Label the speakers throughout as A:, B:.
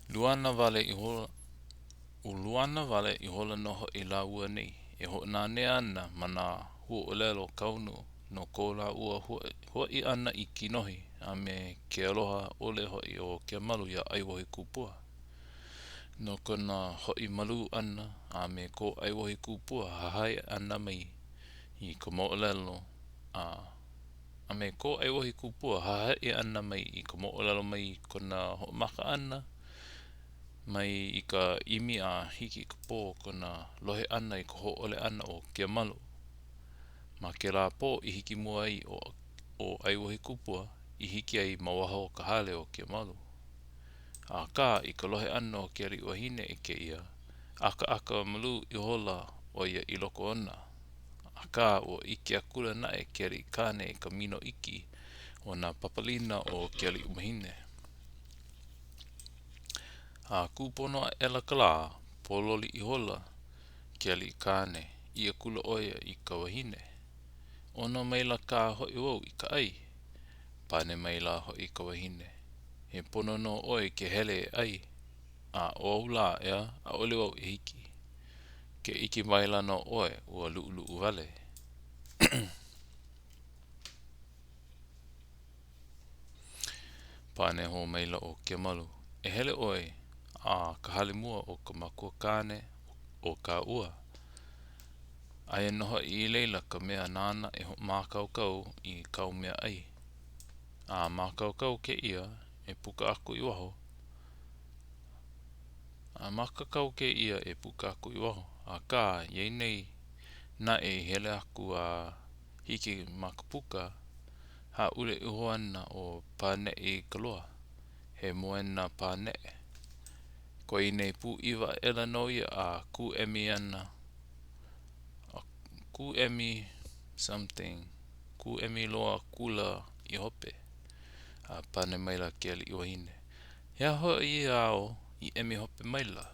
A: Luana wale I hola Uluana wale I hola noho I la ua nei. E ho nā nea ana mana hua o lelo kaunu no ko la ua hua I ana I kinohi a me ke aloha ole hoi o ke malu ia aiwahi kupua. No kona hoi malu ana a me ko aiwahi kupua hahai ana mai I ko mo'olelo a me ko aiwahi kupua hahai ana mai I ko mo'olelo mai kona ho'omaka ana mai I ka imi a hiki ka pō kona lohe ana I ka ho'ole ana o ke malu. Ma ke la pō I hiki mua ai o aiwahi kupua I hiki ai mawaha o ka hale o ke malu. A ka I ka lohe ana o ke ri'uahine e ke ia aka malu I hola o ia I loko ona. A ka o ike akula na e ke ri kane ka mino iki o na papalina o ke ri'umahine. A kupono a ela kala pololi I hola ke li kane ia kula oia I ka wahine. Ono maila ka hoi wau I ka ai, pane maila hoi ka wahine. He pono no oi ke hele e ai, a o la ea a ole wau I hiki. Ke iki maila no oi ua lu'u wale. Pane ho maila o ke malu. E hele oi a ka halimua o ka makua kane o ka ua. Aia noho I leila ka mea nana e ho mākaukau I kau mea ai. A mākaukau ke ia e puka aku I waho. A mākaukau ke ia e puka aku I waho. A ka iei nei na e hele aku a hiki makapuka ha ule uho ana o pane I kaloa. He moena pane. Ko I nei pu iwa ela no ia a ku emi ana. Ku emi something. Ku emi loa kula I hope. A pane maila ke li iwahine. Hea hoi ao I emi hope maila.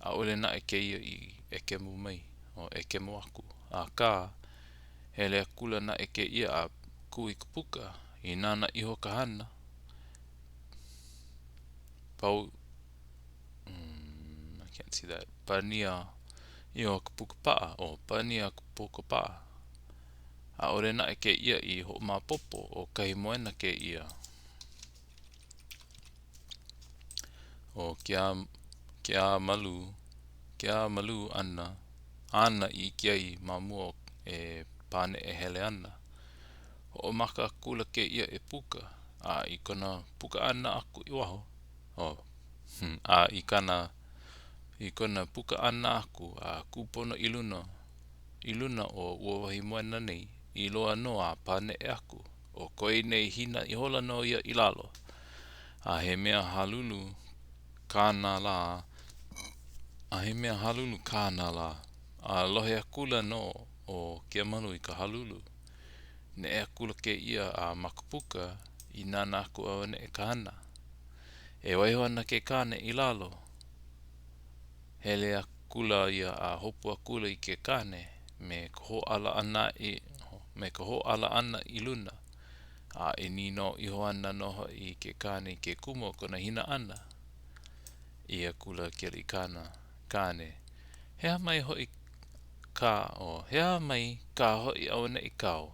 A: A ole na e ke ia I ekemu mai. O ekemu aku. A ka hele kula na e ke ia a ku I kupuka. I nana iho kahana. Pau I can't see that. Pania iho kupuka paa. O pania kupuka paa. A ole na e ke ia I ho mapopo o kahi moena ke ia. O kia malu ana I kiai mamua e pane e hele ana. O maka kula ke ia e puka. A I kona puka ana aku I waho. A I kona puka ana aku a kupono I luna o uawahi moena nei I loa no a pane e aku. O koi nei hina I hola no ia I lalo. A he mea halulu kāna la. A he mea halulu kāna la. A lohe akula no o kia manu I ka halulu. Ne e akula ke ia a makapuka I nana aku awane e kahana. E waiho ana ke kane I lalo. Hele akula ia a hopu akula I ke kane me koho ala ana I luna. A e nino iho ana noho I ke kane I ke kumo kona hina ana. Ia kula ke li kane. Hea mai hoi hea mai ka hoi awana I kau.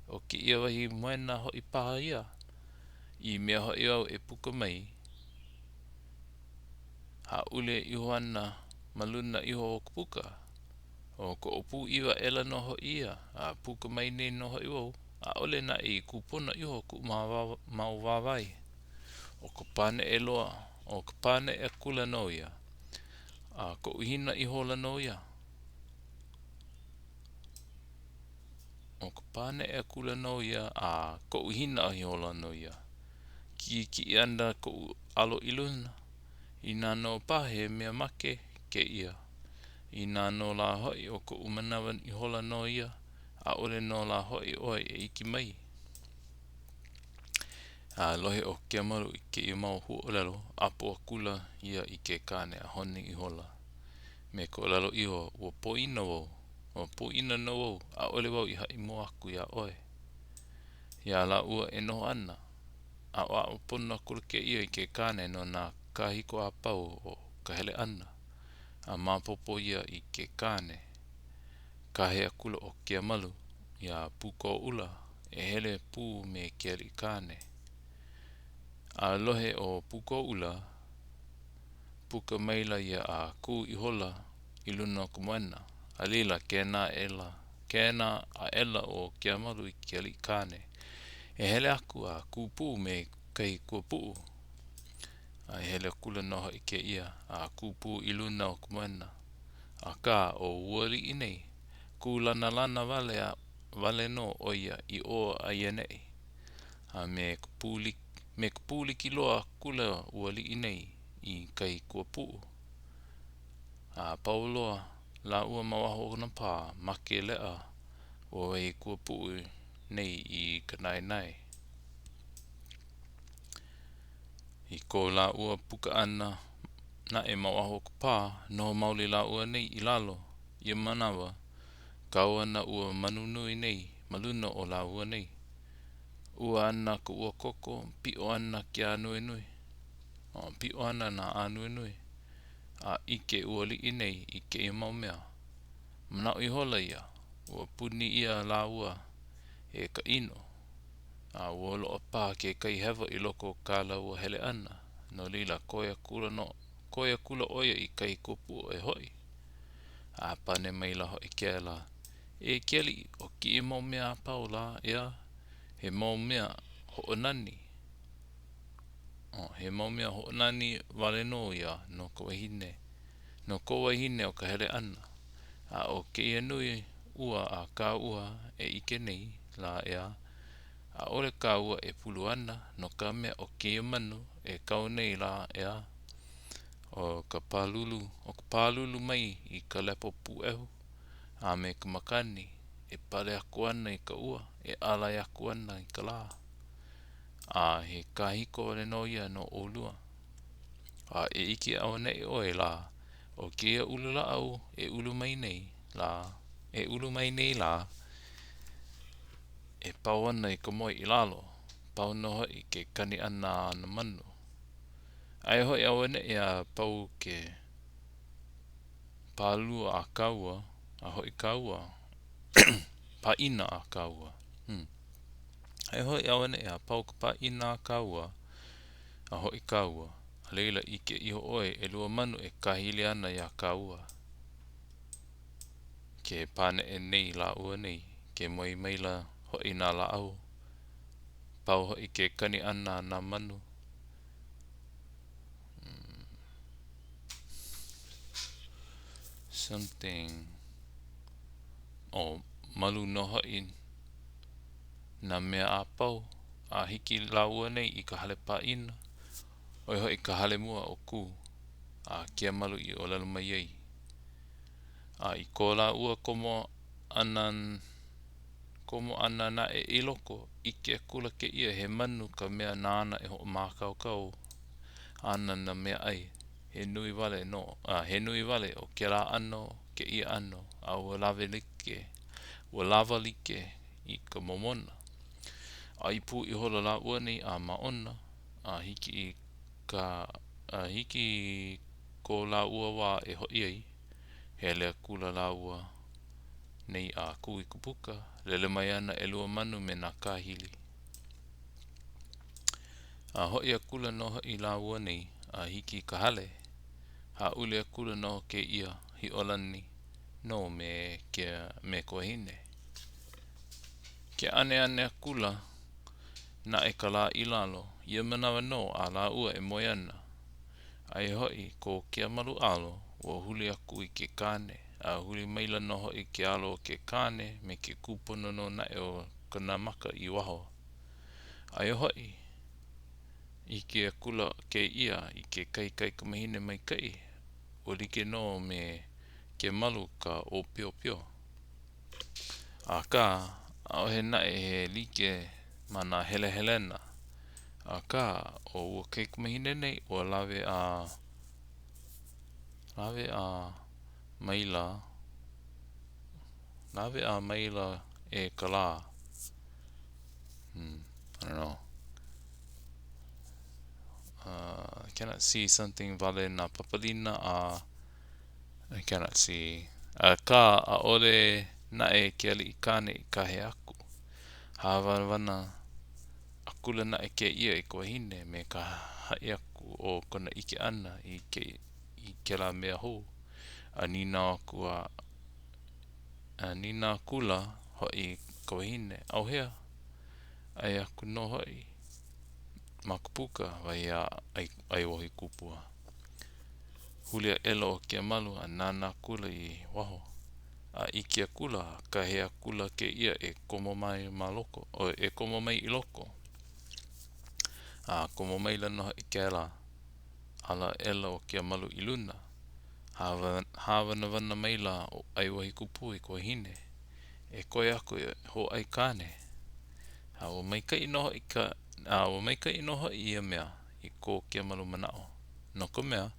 A: O ki ia wahi moena hoi paha ia. I mea hoi au e puka mai. Ha ule iho ana maluna iho o kupuka. O ko opu iwa ela noho ia. A puka mai nei noho iwo. A ole na I kupona iho ku mau wawai. O ka pane e loa. O ka pane e kula no ia. A ko uhina iho la no ia. O ka pane e kula no ia a ko uhina iho la no ia. Ki anda ko alo iluna. I nano pahe mea make ke ia. I nano la hoi o ko umanawan iho la no ia. A ole no la hoi oi e iki mai. A lohe o kia maru I ke I mau hu o lelo. Apo akula ia I ke kane a honi I hola. Me ko lelo iho ua po ina wau. O po ina no wau. A ole wau I hai mo aku ia oe. Ia la ua e noho ana. A pono akula ke ia I ke kane no na kahiko a pau o ka hele ana. A mapopo ia I ke kane. Ka hea kula o kia malu. Ia puko ula. E hele pū me kia li kane. A lohe o puko ula. Puka maila ia a ku I hola I luna o kumuena. A lila kena a ela o kia malu I kia li kane. E hele aku a kupu me kai kupu. A hele kula noho I ke ia a kupu I luna o kumuena. A ka o uari inei. Ku lana vale no o ia I o a ienei. A me kupuli ki loa kula uali inei I kai kupu. A pauloa la ua mawaho na pā make lea o e kupu nei I kanai nai. I ko la ua puka ana na e mawaho ka pā no mauli la ua nei I lalo. Ia manawa kau ana ua manunui nei maluna o la ua nei. Ua ana ka ua koko pio ana ki a nui nui. Pio ana na a nui nui. A ike ua li inei ike I maumea. Manao I hola ia. Ua puni ia la ua e ka ino. A ua loa pā ke kai hewa I loko ka la ua hele ana. No lila koia kula oia I kai kupu e hoi. A pane mai la hoi kia la. E kieli o ki I maumea pau la ia. He maumea hoonani. He maumea hoonani vale no ia no kawahine. No kawahine o ka hele ana. A o ke ia nui ua a ka ua e ike nei la ia. A ole ka ua e pulu ana no ka mea o ke ia manu e kau nei la ia. O ka pālulu mai I ka lepo puehu. A me ka makani e pale aku ana I ka ua. E alai aku ana I ka la. A he kahiko le no ia no olua. A e iki au nei oe la. O kia ulu la au e ulu mai nei la. E ulu mai nei la. E pau ana I ka moi I lalo. Pau noho I ke kani ana na manu. Ai hoi au ane ia pau ke pālua a kaua. A hoi kaua. Pa ina a kaua. Ai hoi au ane ia pau ka pa ina a kaua. A hoi kaua. A leila I ke iho oe e lua manu e kahili ana ia kaua. Ke pane e nei la ua nei. Ke moi maila hoi na la au. Pau hoi ke kani ana na manu. Something. O malu no hoi na mea a pau. A hiki la ua nei I ka hale pa ina. Oi hoi ka hale mua o ku. A kia malu I o lalu mai ei. A I ko la ua komo ana na e iloko ike kula ke ia he manu ka mea nana e ho makau kau ana na mea ai he nui vale no he nui vale o ke la ano ke ia ano a ua lava like I ka momona a I pu I hola la ua nei a maona a hiki ko la ua wa e hoi ai he lea kula la ua nei a kui kupuka lele mai ana e lua manu me na kahili. A hoi a kula noho I la ua nei a hiki ka hale. Ha ule a kula noho ke ia hi olani no me kua hine. Ke ane a kula na e ka la I lalo. Ia manawa no a la ua e moi ana. Ai hoi ko kia malu alo ua huli aku I ke kane. A huli maila noho I ke alo ke kane me ke kupono no na e o kana maka I waho. Ai hoi I ke kula ke ia I ke kai kamahine mai kai. O like no me ke malu ka o pio pio. A ka a ohe na e he like mana hele helena. A ka o ua kai kamahine nei o lawe maila e ka la. I don't know. I cannot see something vale na papalina I cannot see. Ka a ole na e ke ali I kane I kahe aku. Hawana akula na e ke ia I kua hine me ka hai aku o kona ike ana I ke la mea ho. Anina aku nina kula hoi kua hine. Au hea, ai aku no hoi. Makupuka vai ai wohi kupua. Hulia elo o kia malu a nana kula I waho. A ikia kula, ka hea kula ke ia e komo mai maloko, o e komo mai I loko. A komo mai lana I ke ala elo o kia malu I luna. Hawana wana mai la o ai wahi kupu I kua hine. E koe aku ho ai kane. Hawa mai ka inoho I ia mea I ko kia malu manao. No ka mea,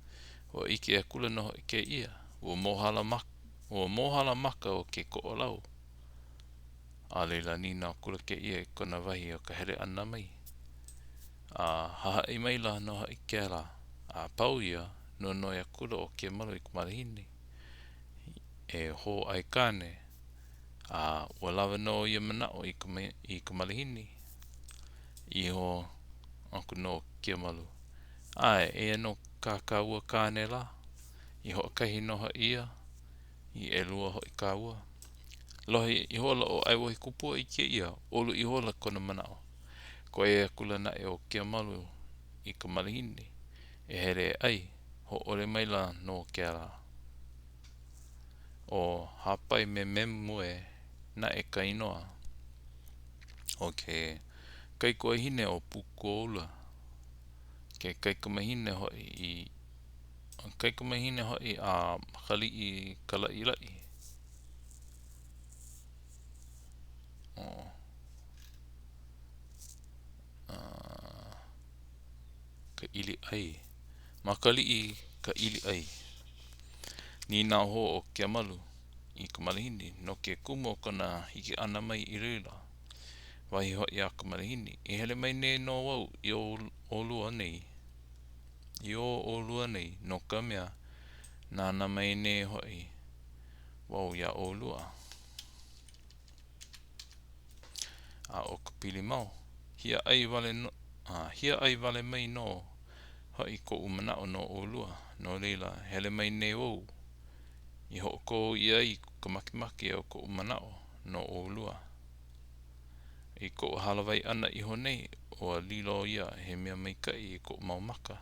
A: o ike e kula noho I ke ia. Ua mohala maka o ke ko o lau. A leila nina kula ke ia I kona wahi o ka here ana mai. A haha I mai la noho I ke la. A pau ia no noia kula o ke malu I kumalihini. E ho ai kane. A ua lawa no ia manao I kumalihini. Iho aku no kia malu. Ai, e no kāua kāne la. Iho kahi noha ia. I elua ho I kāua. Lohi iho la o ai wahi kupua I kia ia. Olu iho la kona manao. Ko e kula na e o kia malu I ka malihini. E here ai. Ho ole mai la no kia la. O hapai me memue na e ka inoa. Ok. Kai kua hine o puku oula. Ke kai kamahine hoi kai kamahine hoi a makali I kalai lai. Ka ili ai. Makali I ka ili ai. Nina ho o kia malu I ka malihini. No ke kumo kona hiki ana mai I reila. Wahi hoi a ka malihini. I hele mai ne no wau I o lua nei. I o lua nei. No ka mea nana mai ne hoi. Wau ia o lua. A o ka pili mau. Hia ai vale mai no. Hoi ko umanao no o lua. No leila hele mai ne wau. I ho ko I ka makimaki o ko umanao no o lua. I ko halawai ana I honei o lilo ia he mea mai kai I ko maumaka.